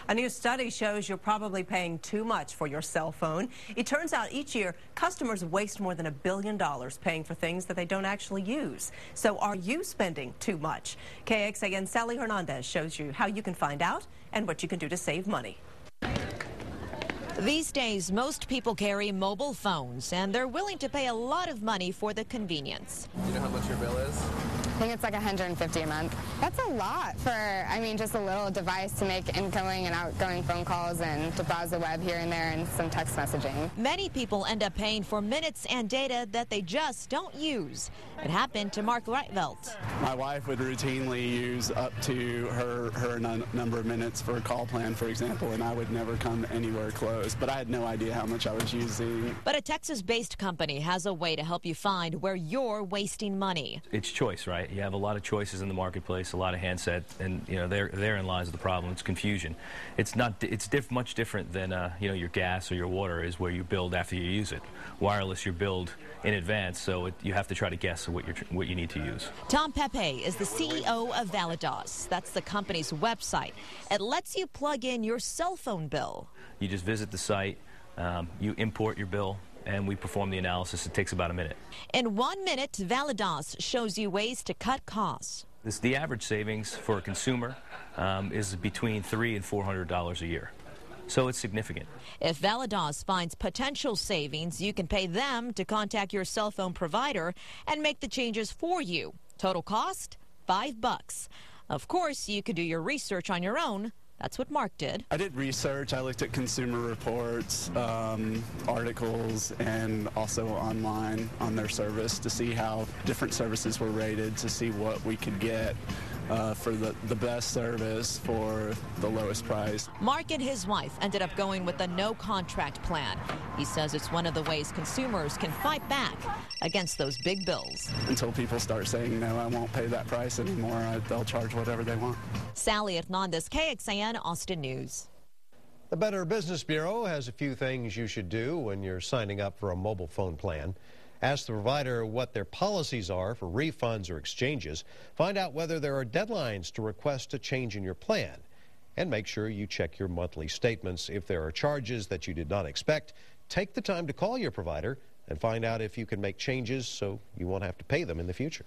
A new study shows you're probably paying too much for your cell phone. It turns out each year, customers waste more than $1 billion paying for things that they don't actually use. So are you spending too much? KXAN Sally Hernandez shows you how you can find out and what you can do to save money. These days, most people carry mobile phones, and they're willing to pay a lot of money for the convenience. Do you know how much your bill is? I think it's like $150 a month. That's a lot for, just a little device to make incoming and outgoing phone calls and to browse the web here and there and some text messaging. Many people end up paying for minutes and data that they just don't use. It happened to Mark Reitvelt. My wife would routinely use up to her number of minutes for a call plan, for example, and I would never come anywhere close, but I had no idea how much I was using. But a Texas-based company has a way to help you find where you're wasting money. It's choice, right? You have a lot of choices in the marketplace, a lot of handsets, and therein lies the problem. It's confusion. It's much different than your gas or your water is where you build after you use it. Wireless, you build in advance, so you have to try to guess what you need to use. Tom Pepe is the CEO of Valados. That's the company's website. It lets you plug in your cell phone bill. You just visit the site, you import your bill, and we perform the analysis. It takes about a minute. In 1 minute, Valados shows you ways to cut costs. The average savings for a consumer is between $300 and $400 a year. So it's significant. If Valados finds potential savings, you can pay them to contact your cell phone provider and make the changes for you. Total cost, $5. Of course, you could do your research on your own. That's what Mark did. I did research. I looked at consumer reports, articles, and also online on their service to see how different services were rated, to see what we could get for the best service for the lowest price. Mark and his wife ended up going with a no-contract plan. He says it's one of the ways consumers can fight back against those big bills. Until people start saying, no, I won't pay that price anymore, they'll charge whatever they want. Sally Hernandez, KXAN, Austin News. The Better Business Bureau has a few things you should do when you're signing up for a mobile phone plan. Ask the provider what their policies are for refunds or exchanges. Find out whether there are deadlines to request a change in your plan. And make sure you check your monthly statements. If there are charges that you did not expect, take the time to call your provider and find out if you can make changes so you won't have to pay them in the future.